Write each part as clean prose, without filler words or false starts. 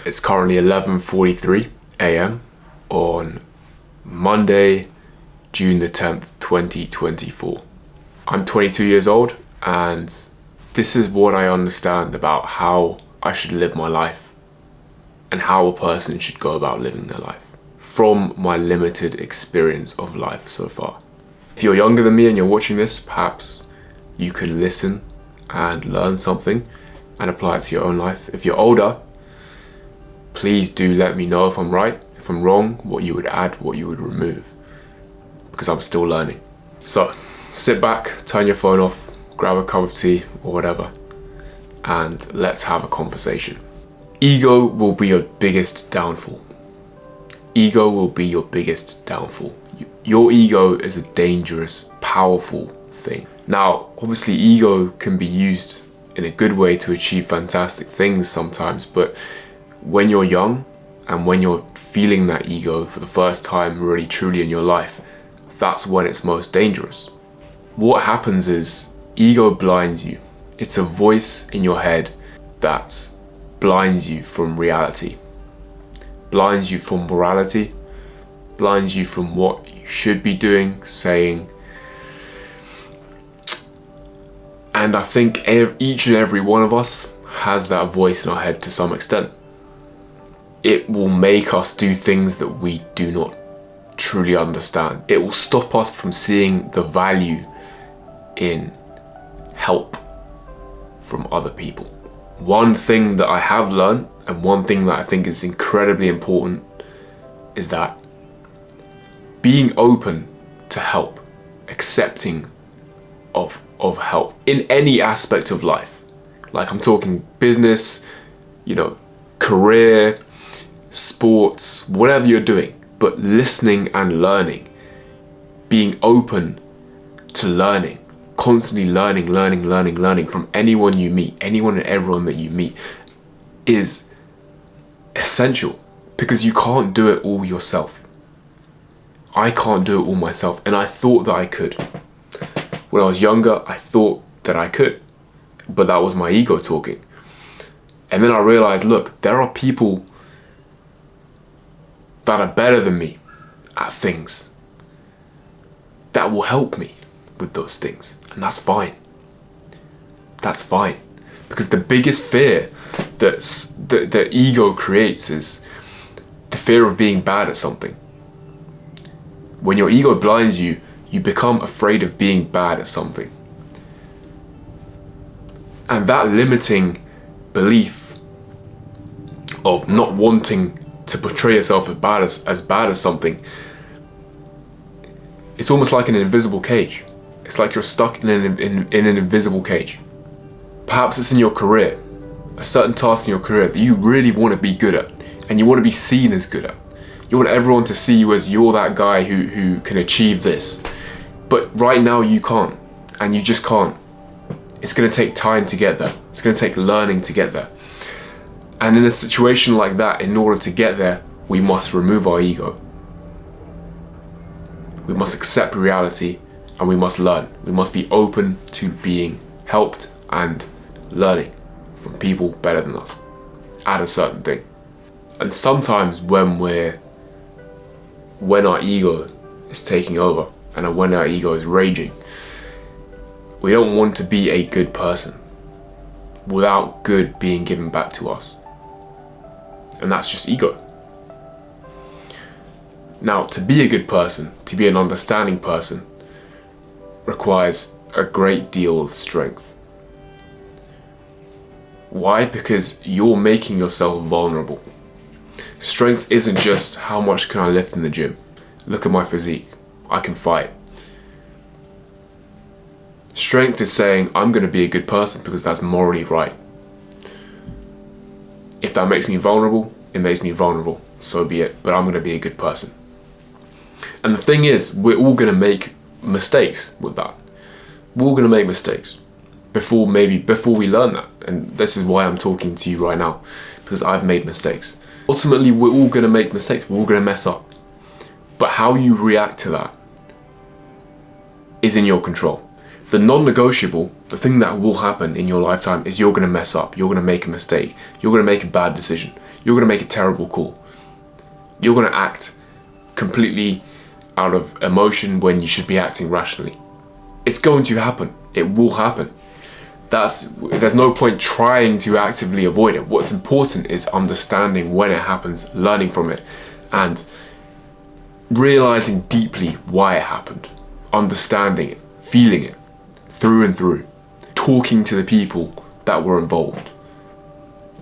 It's currently 11:43 a.m. on Monday, June the 10th, 2024. I'm 22 years old, and this is what I understand about how I should live my life and how a person should go about living their life from my limited experience of life so far. If you're younger than me and you're watching this, perhaps you could listen and learn something and apply it to your own life. If you're older, please do let me know if I'm right, if I'm wrong, what you would add, what you would remove, because I'm still learning. So sit back, turn your phone off, grab a cup of tea or whatever, and let's have a conversation. Ego will be your biggest downfall. Ego will be your biggest downfall. Your ego is a dangerous, powerful thing. Now, obviously, ego can be used in a good way to achieve fantastic things sometimes, but when you're young and when you're feeling that ego for the first time really truly in your life, that's when it's most dangerous. What happens is ego blinds you. It's a voice in your head that blinds you from reality, blinds you from morality, blinds you from what you should be doing, saying. And I think each and every one of us has that voice in our head to some extent. It will make us do things that we do not truly understand. It will stop us from seeing the value in help from other people. One thing that I have learned, and one thing that I think is incredibly important, is that being open to help, accepting of help in any aspect of life. Like, I'm talking business, career, sports, whatever you're doing, but listening and learning, being open to learning, constantly learning from anyone you meet, anyone and everyone that you meet, is essential, because you can't do it all yourself. I can't do it all myself, and I thought that I could. When I was younger, I thought that I could, but that was my ego talking. And then I realized, look, there are people that are better than me at things that will help me with those things, and that's fine. That's fine, because the biggest fear that ego creates is the fear of being bad at something. When your ego blinds you, you become afraid of being bad at something. And that limiting belief of not wanting to portray yourself as bad as something, it's almost like an invisible cage. It's like you're stuck in an invisible cage. Perhaps it's in your career, a certain task in your career that you really want to be good at, and you want to be seen as good at. You want everyone to see you as you're that guy who can achieve this. But right now you can't, and you just can't. It's going to take time to get there. It's going to take learning to get there. And in a situation like that, in order to get there, we must remove our ego. We must accept reality, and we must learn. We must be open to being helped and learning from people better than us at a certain thing. And sometimes when our ego is taking over and when our ego is raging, we don't want to be a good person without good being given back to us. And that's just ego. Now, to be a good person, to be an understanding person, requires a great deal of strength. Why? Because you're making yourself vulnerable. Strength isn't just how much can I lift in the gym. Look at my physique. I can fight. Strength is saying, I'm going to be a good person because that's morally right. If that makes me vulnerable, it makes me vulnerable. So be it. But I'm going to be a good person. And the thing is, we're all going to make mistakes with that. We're all going to make mistakes before we learn that. And this is why I'm talking to you right now, because I've made mistakes. Ultimately, we're all going to make mistakes. We're all going to mess up. But how you react to that is in your control. The non-negotiable, the thing that will happen in your lifetime, is you're going to mess up. You're going to make a mistake. You're going to make a bad decision. you're going to make a terrible call. You're going to act completely out of emotion when you should be acting rationally. It's going to happen. It will happen. There's no point trying to actively avoid it. What's important is understanding when it happens, learning from it, and realizing deeply why it happened, understanding it, feeling it through and through, talking to the people that were involved,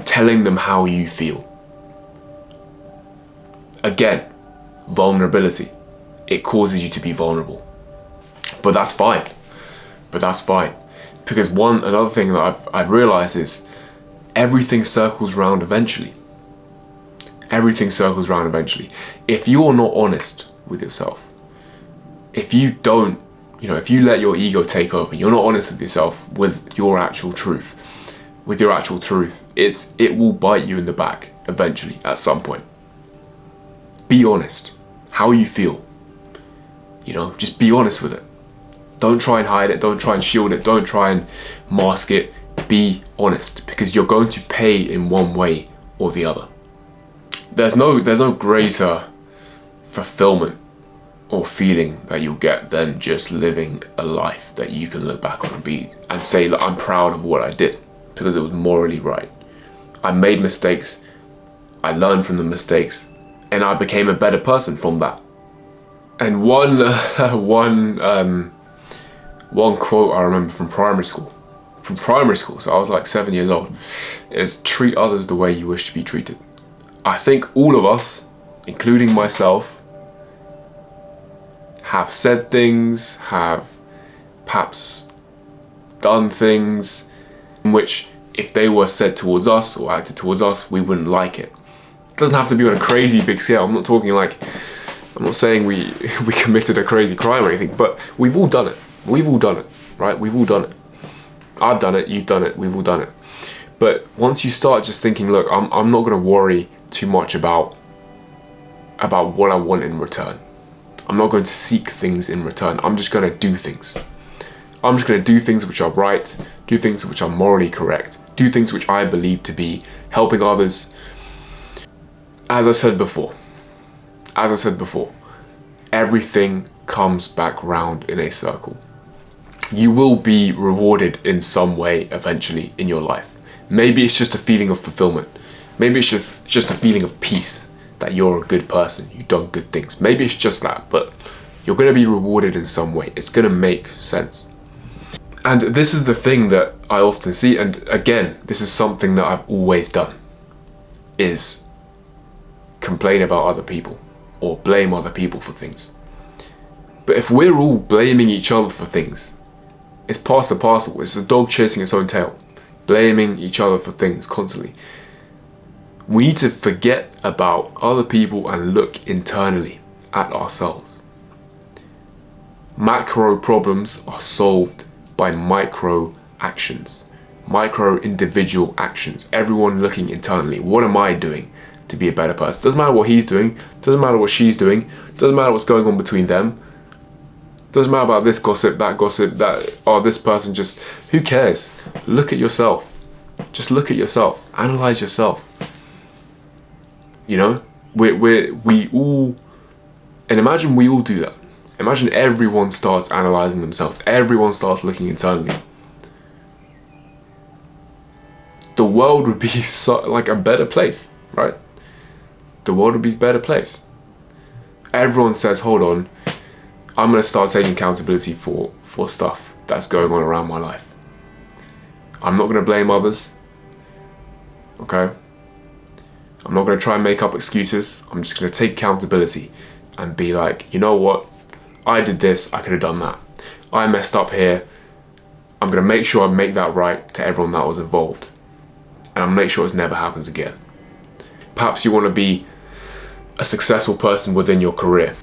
telling them how you feel. Again, vulnerability. It causes you to be vulnerable. But that's fine. Because another thing that I've realized is everything circles round eventually. Everything circles round eventually. If you're not honest with yourself, if you don't, if you let your ego take over, you're not honest with yourself with your actual truth, it will bite you in the back eventually at some point. Be honest. How you feel. Just be honest with it. Don't try and hide it. Don't try and shield it. Don't try and mask it. Be honest, because you're going to pay in one way or the other. There's no greater fulfillment or feeling that you'll get than just living a life that you can look back on and say, look, I'm proud of what I did because it was morally right. I made mistakes. I learned from the mistakes, and I became a better person from that. And one quote I remember from primary school, so I was like 7 years old, is treat others the way you wish to be treated. I think all of us, including myself, have said things, have perhaps done things in which if they were said towards us or acted towards us, we wouldn't like it. It doesn't have to be on a crazy big scale. I'm not saying we committed a crazy crime or anything, but we've all done it. Right? We've all done it. I've done it, you've done it, we've all done it. But once you start just thinking, look, I'm not going to worry too much about what I want in return. I'm not going to seek things in return. I'm just going to do things. I'm just going to do things which are right, do things which are morally correct, do things which I believe to be helping others. As I said before, everything comes back round in a circle. You will be rewarded in some way eventually in your life. Maybe it's just a feeling of fulfillment. Maybe it's just a feeling of peace that you're a good person, you've done good things. Maybe it's just that, but you're going to be rewarded in some way. It's going to make sense. And this is the thing that I often see, and again, this is something that I've always done, is complain about other people or blame other people for things. But if we're all blaming each other for things, it's part and parcel. It's a dog chasing its own tail, blaming each other for things constantly. We need to forget about other people and look internally at ourselves. Macro problems are solved by micro actions, micro individual actions. Everyone looking internally. What am I doing to be a better person? Doesn't matter what he's doing, doesn't matter what she's doing, doesn't matter what's going on between them. Doesn't matter about this gossip, this person, just, who cares? Look at yourself. Just look at yourself. Analyze yourself. We all, and imagine we all do that. Imagine everyone starts analyzing themselves. Everyone starts looking internally. The world would be like a better place, right? The world would be a better place. Everyone says, hold on, I'm going to start taking accountability for stuff that's going on around my life. I'm not going to blame others. Okay? I'm not going to try and make up excuses. I'm just going to take accountability and be like, you know what? I did this. I could have done that. I messed up here. I'm going to make sure I make that right to everyone that was involved. And I'll make sure it never happens again. Perhaps you want to be a successful person within your career.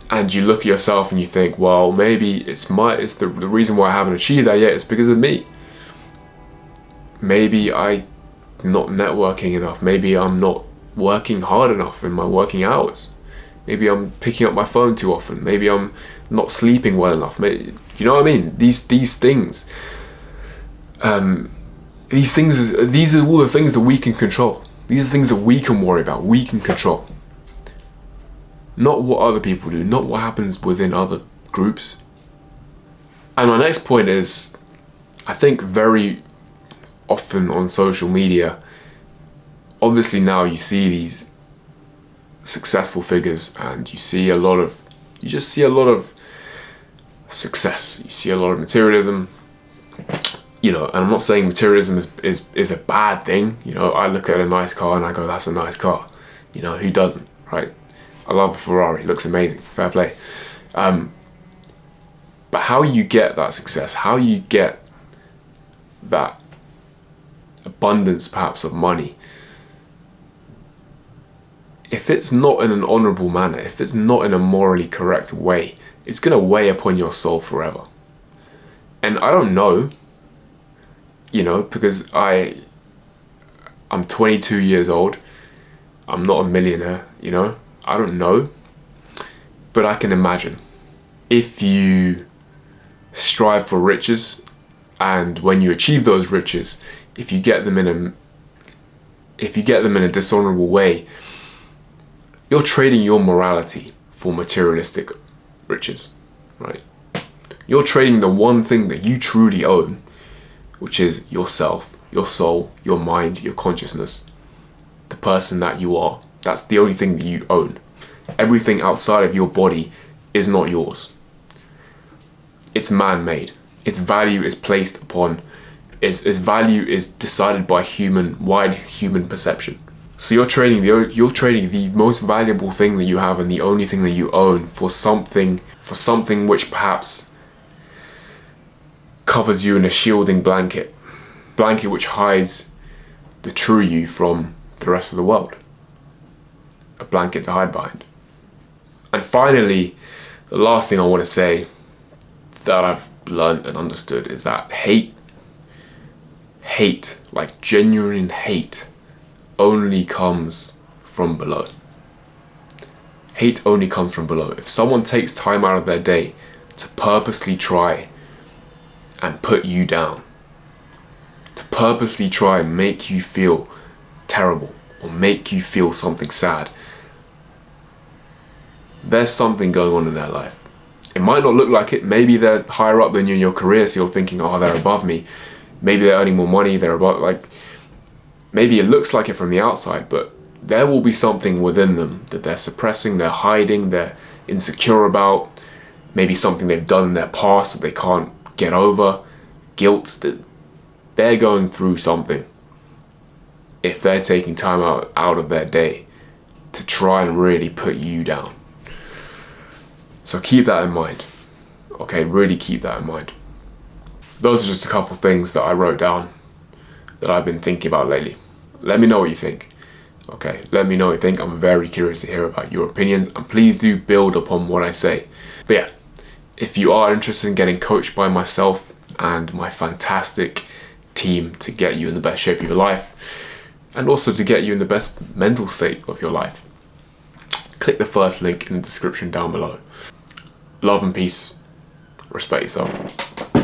And you look at yourself and you think, well, maybe it's the reason why I haven't achieved that yet is because of me. Maybe I'm not networking enough. Maybe I'm not working hard enough in my working hours. Maybe I'm picking up my phone too often. Maybe I'm not sleeping well enough. Maybe, you know what I mean? These things are all the things that we can control. These are things that we can worry about, we can control. Not what other people do, not what happens within other groups. And my next point is, I think very often on social media, obviously now you see these successful figures and you just see a lot of success. You see a lot of materialism, and I'm not saying materialism is a bad thing. I look at a nice car and I go, that's a nice car. Who doesn't, right? I love a Ferrari, it looks amazing, fair play. But how you get that success, how you get that abundance perhaps of money, if it's not in an honourable manner, if it's not in a morally correct way, it's going to weigh upon your soul forever. And I don't know, because I'm 22 years old, I'm not a millionaire, I don't know, but I can imagine if you strive for riches, and when you achieve those riches, if you get them in a dishonorable way, you're trading your morality for materialistic riches, right? You're trading the one thing that you truly own, which is yourself, your soul, your mind, your consciousness, the person that you are. That's the only thing that you own. Everything outside of your body is not yours. It's man-made. Its value is placed upon, its value is decided by wide human perception. So you're trading the most valuable thing that you have and the only thing that you own for something which perhaps covers you in a shielding blanket which hides the true you from the rest of the world. A blanket to hide behind. And finally, the last thing I want to say that I've learned and understood is that hate, like genuine hate, only comes from below. Hate only comes from below. If someone takes time out of their day to purposely try and put you down, to purposely try and make you feel terrible or make you feel something sad, there's something going on in their life. It might not look like it. Maybe they're higher up than you in your career, so you're thinking, oh, they're above me. Maybe they're earning more money, they're above, maybe it looks like it from the outside, but there will be something within them that they're suppressing, they're hiding, they're insecure about. Maybe something they've done in their past that they can't get over. Guilt, that they're going through something. If they're taking time out of their day to try and really put you down. So keep that in mind. Okay, really keep that in mind. Those are just a couple things that I wrote down that I've been thinking about lately. Let me know what you think. Okay, let me know what you think. I'm very curious to hear about your opinions, and please do build upon what I say. But yeah, if you are interested in getting coached by myself and my fantastic team to get you in the best shape of your life, and also to get you in the best mental state of your life, click the first link in the description down below. Love and peace. Respect yourself.